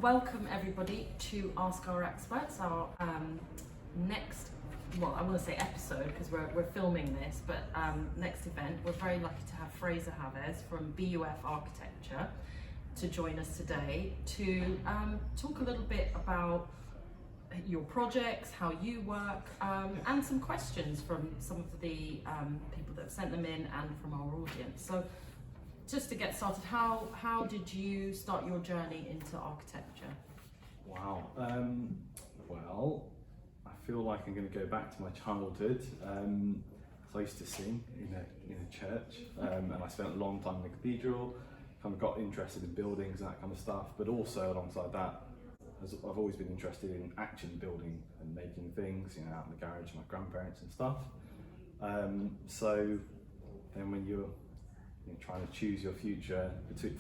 welcome everybody to Ask Our Experts, our next, well, I want to say episode because we're filming this, but next event. We're very lucky to have Frazer Havez from BUF Architecture to join us today to talk a little bit about your projects, how you work, and some questions from some of the people that have sent them in and from our audience. So just to get started, how did you start your journey into architecture? Wow. Well, I feel like I'm going to go back to my childhood. So I used to sing in a church, and I spent a long time in the cathedral. Kind of got interested in buildings and that kind of stuff, but also alongside that, I've always been interested in actually building and making things, out in the garage with my grandparents and stuff. So then when you're trying to choose your future,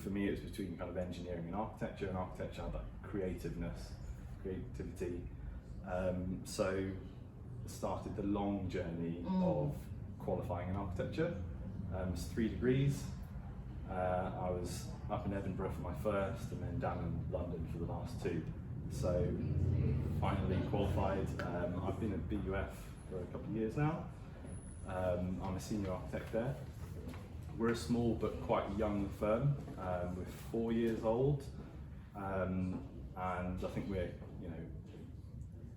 for me it was between kind of engineering and architecture had that creativity. So I started the long journey of qualifying in architecture. It's 3 degrees. I was up in Edinburgh for my first and then down in London for the last 2. So finally qualified. I've been at BUF for a couple of years now. I'm a senior architect there. We're a small but quite young firm. We're 4 years old, and I think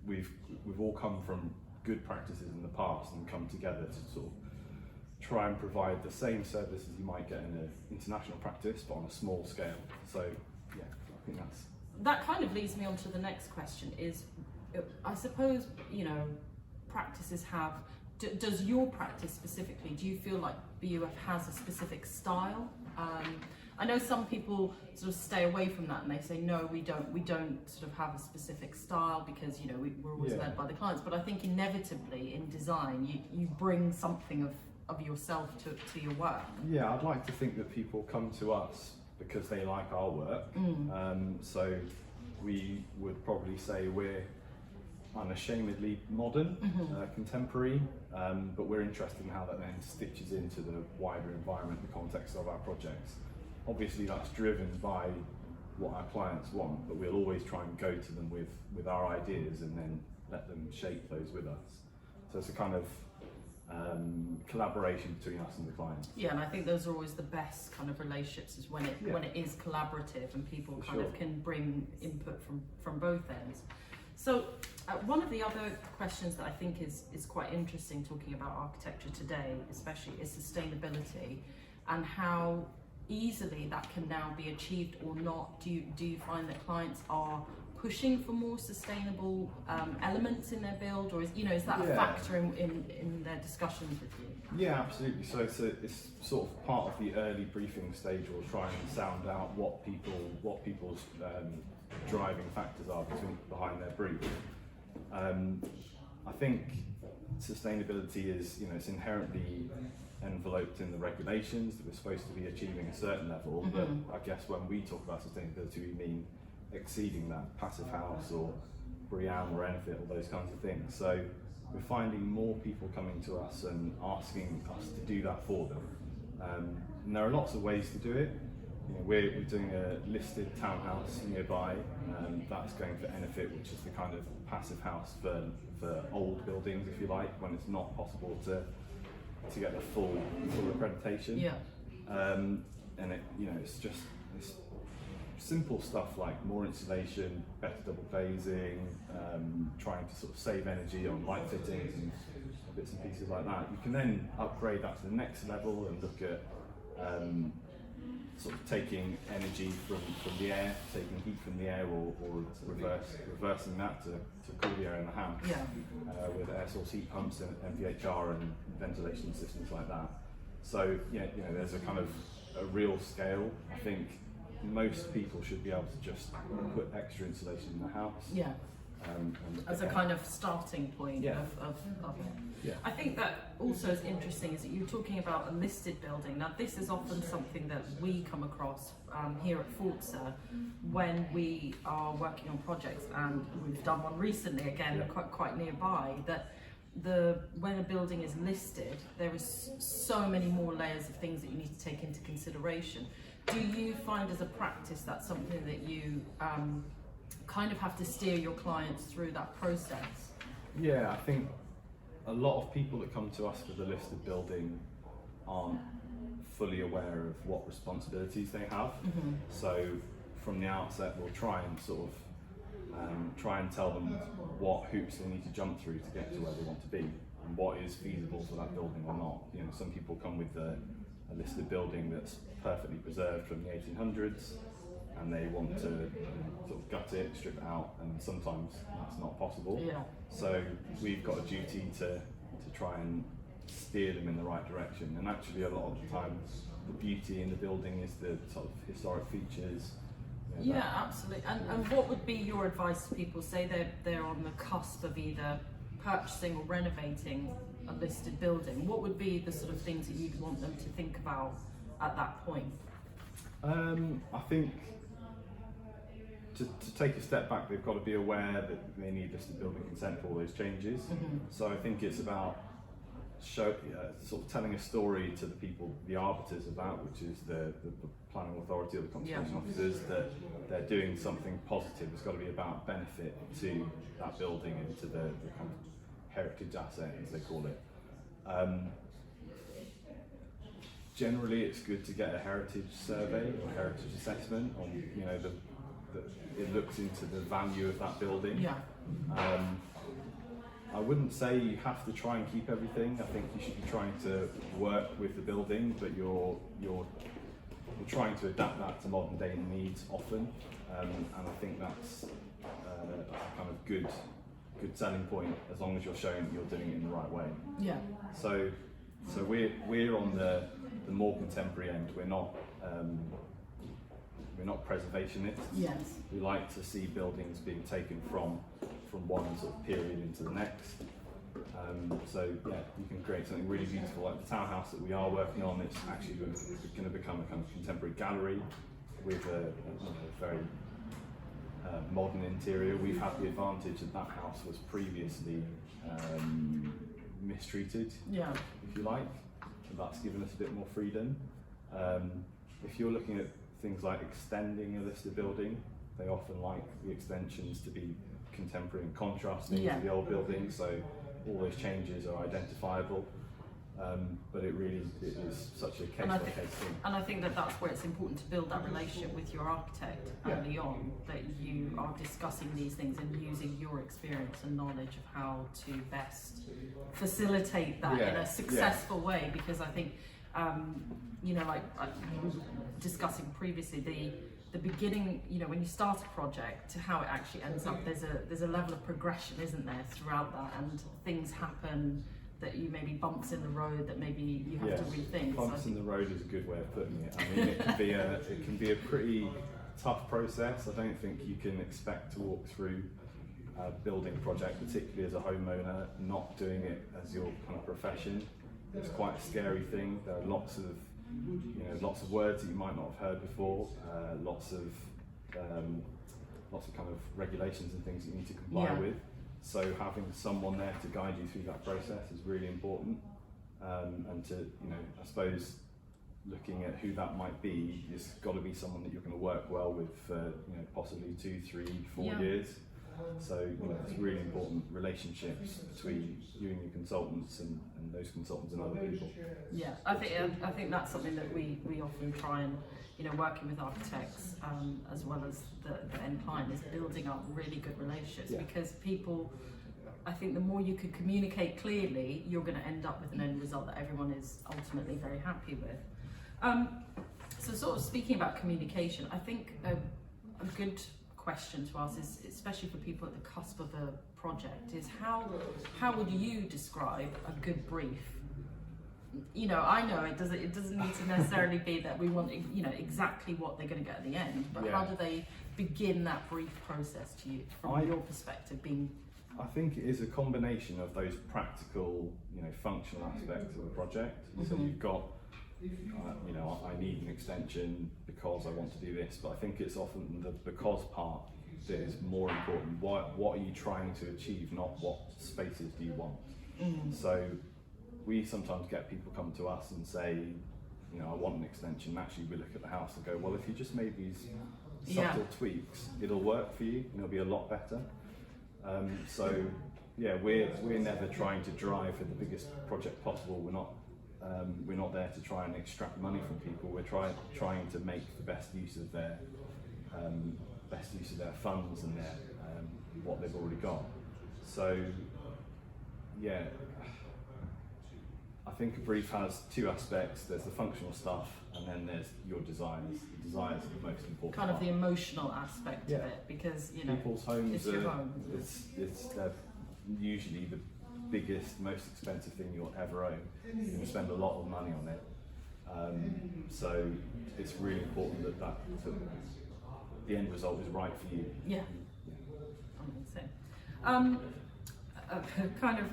we've all come from good practices in the past and come together to sort of try and provide the same services you might get in an international practice, but on a small scale. So yeah, I think that kind of leads me on to the next question. Is I suppose practices have. Does your practice specifically, do you feel like BUF has a specific style? I know some people sort of stay away from that and they say, no, we don't sort of have a specific style because, we're always led by the clients. But I think inevitably in design, you bring something of yourself to your work. Yeah, I'd like to think that people come to us because they like our work. So we would probably say we're unashamedly modern, contemporary, but we're interested in how that then stitches into the wider environment, the context of our projects. Obviously that's driven by what our clients want, but we'll always try and go to them with our ideas and then let them shape those with us. So it's a kind of collaboration between us and the client. Yeah, and I think those are always the best kind of relationships, is when it is collaborative and people kind of can bring input from both ends. So one of the other questions that I think is quite interesting talking about architecture today, especially, is sustainability and how easily that can now be achieved or not. Do you find that clients are pushing for more sustainable elements in their build, or is that a factor in their discussions with you? Yeah, absolutely. So it's sort of part of the early briefing stage. We'll try and sound out what people's driving factors are behind their brief. I think sustainability is, it's inherently enveloped in the regulations that we're supposed to be achieving a certain level, but I guess when we talk about sustainability, we mean exceeding that, passive house or BREEAM or ENFIT, all those kinds of things. So we're finding more people coming to us and asking us to do that for them. And there are lots of ways to do it. We're doing a listed townhouse nearby, that's going for ENFIT, which is the kind of passive house for old buildings, if you like, when it's not possible to get the full accreditation. Yeah. And it's simple stuff like more insulation, better double glazing, trying to sort of save energy on light fittings and bits and pieces like that. You can then upgrade that to the next level and look at sort of taking energy from the air, taking heat from the air, or reversing that to cool the air in the house with air source heat pumps and MVHR and ventilation systems like that. So there's a kind of a real scale. I think most people should be able to just put extra insulation in the house. Yeah. As a kind of starting point of it. Yeah. I think that also is interesting is that you're talking about a listed building. Now this is often something that we come across here at Frazer when we are working on projects, and we've done one recently again quite nearby, that when a building is listed, there is so many more layers of things that you need to take into consideration. Do you find as a practice that's something that you kind of have to steer your clients through that process. Yeah, I think a lot of people that come to us for the listed building aren't fully aware of what responsibilities they have. So from the outset, we'll try and sort of try and tell them what hoops they need to jump through to get to where they want to be, and what is feasible for that building or not. You know, some people come with a listed building that's perfectly preserved from the 1800s, and they want to sort of gut it, strip it out, and sometimes that's not possible. Yeah. So we've got a duty to try and steer them in the right direction. And actually, a lot of the time, the beauty in the building is the sort of historic features. You know, Yeah, absolutely. And what would be your advice to people? Say they're on the cusp of either purchasing or renovating a listed building. What would be the sort of things that you'd want them to think about at that point? I think to take a step back, they've got to be aware that they need listed building consent for all those changes. So I think it's about sort of telling a story to the people, the arbiters of that, which is the planning authority or the conservation officers, that they're doing something positive. It's got to be about benefit to that building and to the kind of heritage asset, as they call it. Generally, it's good to get a heritage survey or heritage assessment on, you know, it looks into the value of that building. Yeah. I wouldn't say you have to try and keep everything. I think you should be trying to work with the building, but you're trying to adapt that to modern day needs often, and I think that's a kind of good selling point, as long as you're showing that you're doing it in the right way. Yeah. So we're on the more contemporary end. We're not preservationists. Yes. We like to see buildings being taken from one sort of period into the next. So yeah, you can create something really beautiful. Like the townhouse that we are working on, it's actually going to become a kind of contemporary gallery with a very modern interior. We've had the advantage that house was previously mistreated, Yeah. if you like, and that's given us a bit more freedom. If you're looking at things like extending a listed building, they often like the extensions to be contemporary and contrasting to the old building, so all those changes are identifiable. But it is such a case-by-case thing. And I think that's where it's important to build that relationship with your architect early on, that you are discussing these things and using your experience and knowledge of how to best facilitate that in a successful way. Because I think, you know, like we were discussing previously, the beginning, you know, when you start a project to how it actually ends up, there's a level of progression, isn't there, throughout that, and things happen that you maybe bumps in the road that maybe you have to rethink. Bumps in the road is a good way of putting it. I mean, it can be a pretty tough process. I don't think you can expect to walk through a building project, particularly as a homeowner, not doing it as your kind of profession. It's quite a scary thing. There are lots of words that you might not have heard before, lots of kind of regulations and things that you need to comply with. So having someone there to guide you through that process is really important, and to, you know, I suppose looking at who that might be, it's got to be someone that you're going to work well with for, you know, possibly 2, 3, 4 years. So, you know, it's really important relationships between you and your consultants and those consultants and other people. Yeah, I think that's something that we often try and, you know, working with architects as well as the end client, is building up really good relationships, because people, I think the more you can communicate clearly, you're going to end up with an end result that everyone is ultimately very happy with. So sort of speaking about communication, I think a good question to ask is, especially for people at the cusp of a project, is how would you describe a good brief? You know, I know it doesn't need to necessarily be that we want, you know, exactly what they're going to get at the end, but how do they begin that brief process to you from your perspective? I think it is a combination of those practical, you know, functional aspects of the project. So you've got, you know, I need an extension because I want to do this, but I think it's often the because part that is more important. What are you trying to achieve, not what spaces do you want? So we sometimes get people come to us and say, you know, I want an extension. Naturally, we look at the house and go, well, if you just made these Yeah. subtle tweaks, it'll work for you and it'll be a lot better. So yeah, we're never trying to drive for the biggest project possible. We're not there to try and extract money from people. We're trying to make the best use of their funds and their what they've already got. So yeah, I think a brief has two aspects. There's the functional stuff, and then there's your desires. The desires are the most important Kind of part. the emotional aspect of it, because you know, People's homes it's your home. it's usually the biggest, most expensive thing you'll ever own. You're going to spend a lot of money on it. So it's really important that the end result is right for you. Yeah. Amazing. Kind of,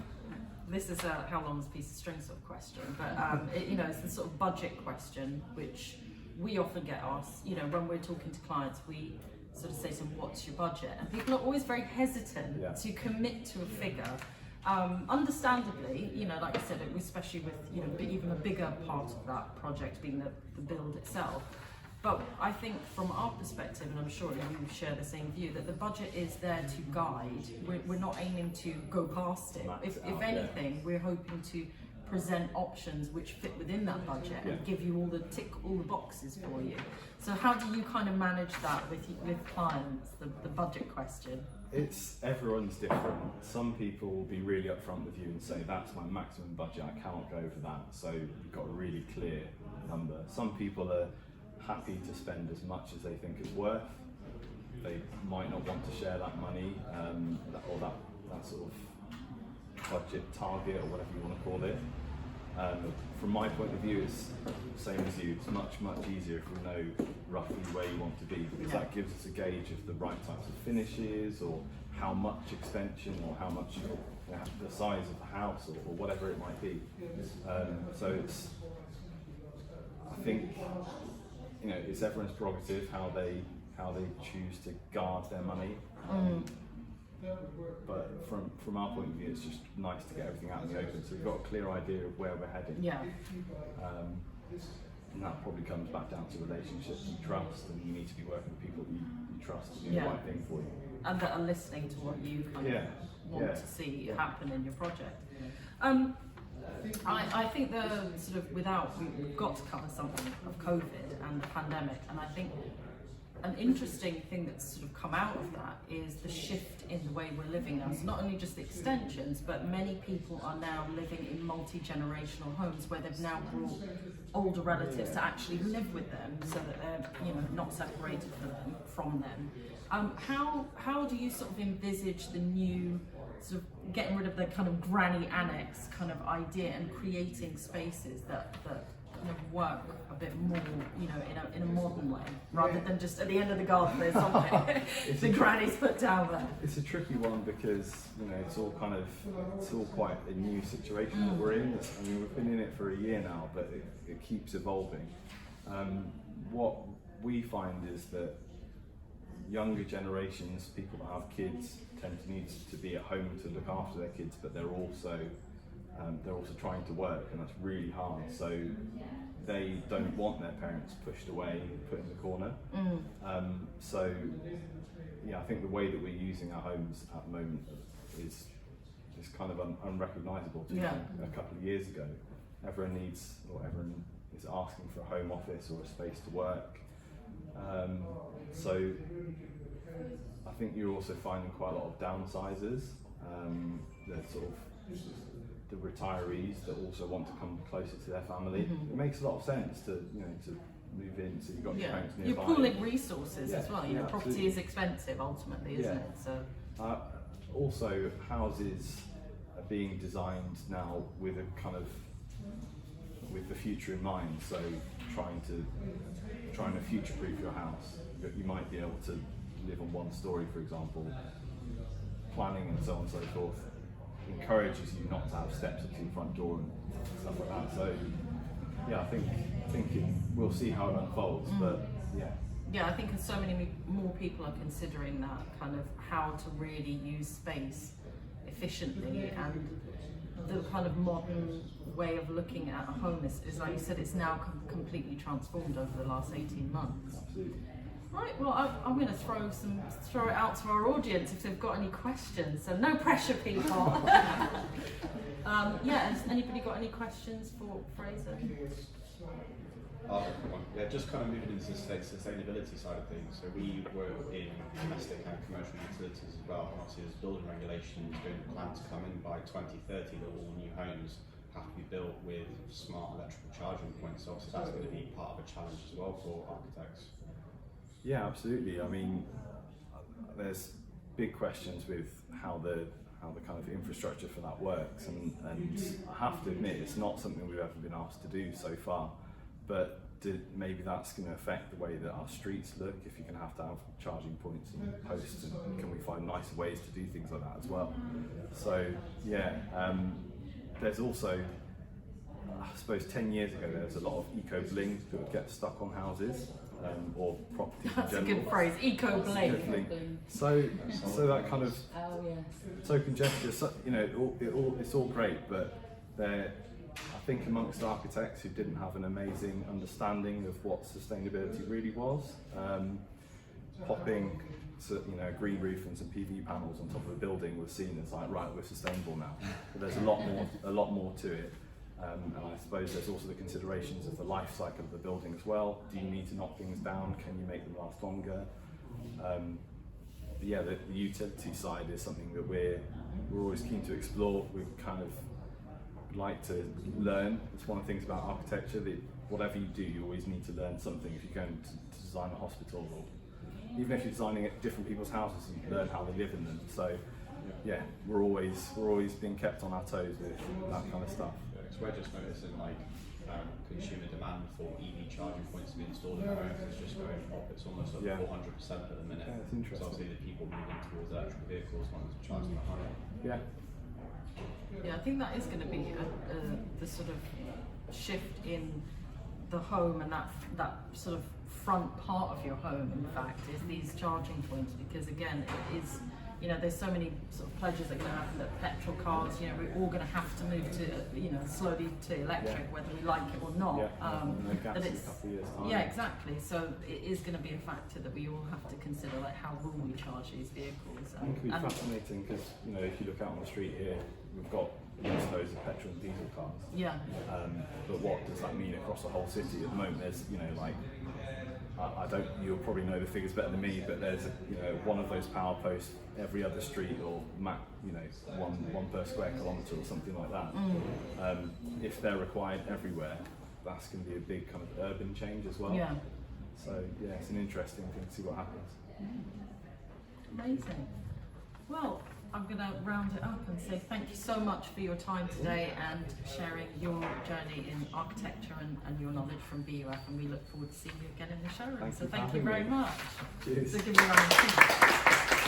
this is a how long is a piece of string sort of question, but you know, it's the sort of budget question which we often get asked. You know, when we're talking to clients, we sort of say to them, "What's your budget?" And people are always very hesitant to commit to a figure. Understandably, you know, like I said, especially with, you know, even a bigger part of that project being the build itself. But I think from our perspective, and I'm sure you share the same view, that the budget is there to guide. We're not aiming to go past it. If anything, we're hoping to present options which fit within that budget and give you tick all the boxes for you. So how do you kind of manage that with clients, the budget question? Everyone's different. Some people will be really upfront with you and say, that's my maximum budget, I cannot go over that. So you've got a really clear number. Some people are happy to spend as much as they think it's worth. They might not want to share that money, or that sort of budget target, or whatever you want to call it. From my point of view, it's the same as you. It's much easier if we know roughly where you want to be, because that gives us a gauge of the right types of finishes, or how much extension, or how much, you know, the size of the house, or whatever it might be. So I think, you know, it's everyone's prerogative how they choose to guard their money. But from our point of view, it's just nice to get everything out in the open, so we've got a clear idea of where we're heading. Yeah. And that probably comes back down to relationships and trust, and you need to be working with people you trust to do the right thing for you. And that are listening to what you kind of want to see happen in your project. I think the sort of we've got to cover something of COVID and the pandemic, and I think an interesting thing that's sort of come out of that is the shift in the way we're living now. So not only just the extensions, but many people are now living in multi-generational homes where they've now brought older relatives to actually live with them, so that they're, you know, not separated from them. How do you sort of envisage the new sort of getting rid of the kind of granny annex kind of idea and creating spaces that kind of work a bit more, you know, in a modern way, rather than just at the end of the garden there's something the granny's put down there? It's a tricky one because, you know, it's all quite a new situation that we're in. I mean, we've been in it for a year now, but it keeps evolving. What we find is that younger generations, people that have kids, tend to need to be at home to look after their kids, but they're also trying to work, and that's really hard. So they don't want their parents pushed away and put in the corner. So yeah, I think the way that we're using our homes at the moment is kind of unrecognisable to a couple of years ago. Everyone is asking for a home office or a space to work. So I think you're also finding quite a lot of downsizers, the retirees that also want to come closer to their family. It makes a lot of sense to move in, so you've got your parents nearby. You're pooling resources as well. You know, property absolutely. is expensive ultimately, isn't it? So also, houses are being designed now with the future in mind. So trying to future-proof your house. You might be able to live on one story, for example. Planning and so on and so forth encourages you not to have steps up to your front door and stuff like that. So yeah, I think we'll see how it unfolds, but yeah, I think so many more people are considering that kind of how to really use space efficiently and the kind of modern way of looking at a home is like you said, it's now completely transformed over the last 18 months. Absolutely. Right, well, I'm going to throw it out to our audience if they've got any questions. So no pressure, people. Yeah, has anybody got any questions for Frazer? Yeah, just kind of moving into the sustainability side of things. So we work in domestic and commercial utilities as well. And obviously, there's building regulations going to plan to come in by 2030 that all new homes have to be built with smart electrical charging points. So obviously, that's going to be part of a challenge as well for architects. Yeah, absolutely. I mean, there's big questions with how the kind of infrastructure for that works, and I have to admit it's not something we've ever been asked to do so far. But maybe that's going to affect the way that our streets look. If you're going to have charging points and posts, and can we find nicer ways to do things like that as well? So yeah, there's also, I suppose 10 years ago there was a lot of eco bling that would get stuck on houses. Or property That's in a general. good phrase, eco-bling. So that kind of Oh yes. token gesture, so, you know, it's all great, but I think amongst architects who didn't have an amazing understanding of what sustainability really was, popping a green roof and some PV panels on top of a building was seen as like, right, we're sustainable now. But there's a lot more to it. And I suppose there's also the considerations of the life cycle of the building as well. Do you need to knock things down? Can you make them last longer? Yeah, the utility side is something that we're always keen to explore. We kind of like to learn. It's one of the things about architecture that whatever you do, you always need to learn something. If you're going to design a hospital, or even if you're designing at different people's houses, you learn how they live in them. So yeah, we're always being kept on our toes with that kind of stuff. So we're just noticing like consumer demand for EV charging points to be installed in homes is just going up. It's almost up 400% at the minute. Yeah, it's interesting. So obviously the people moving towards electric vehicles wanting to charge them at home. Yeah. Yeah, I think that is going to be the sort of shift in the home, and that sort of front part of your home, in fact, is these charging points, because again, it is, you know, there's so many sort of pledges that are going to happen that petrol cars, you know, we're all going to have to move to, you know, slowly to electric, whether we like it or not. That it's, a couple of years time. yeah, exactly. So it is going to be a factor that we all have to consider, like how will we charge these vehicles? I think it can be fascinating because, you know, if you look out on the street here, we've got loads of petrol and diesel cars. Yeah. But what does that mean across the whole city? At the moment, there's, you know, like, I don't, you'll probably know the figures better than me, but there's, you know, one of those power posts every other street, or you know, one per square kilometre or something like that. If they're required everywhere, that's going to be a big kind of urban change as well. Yeah. So yeah, it's an interesting thing to see what happens. Amazing. Well, I'm going to round it up and say thank you so much for your time today and sharing your journey in architecture and your knowledge from BUF, and we look forward to seeing you again in the showroom. Thank so you for thank you having very me. much. Cheers. So give me a round of applause.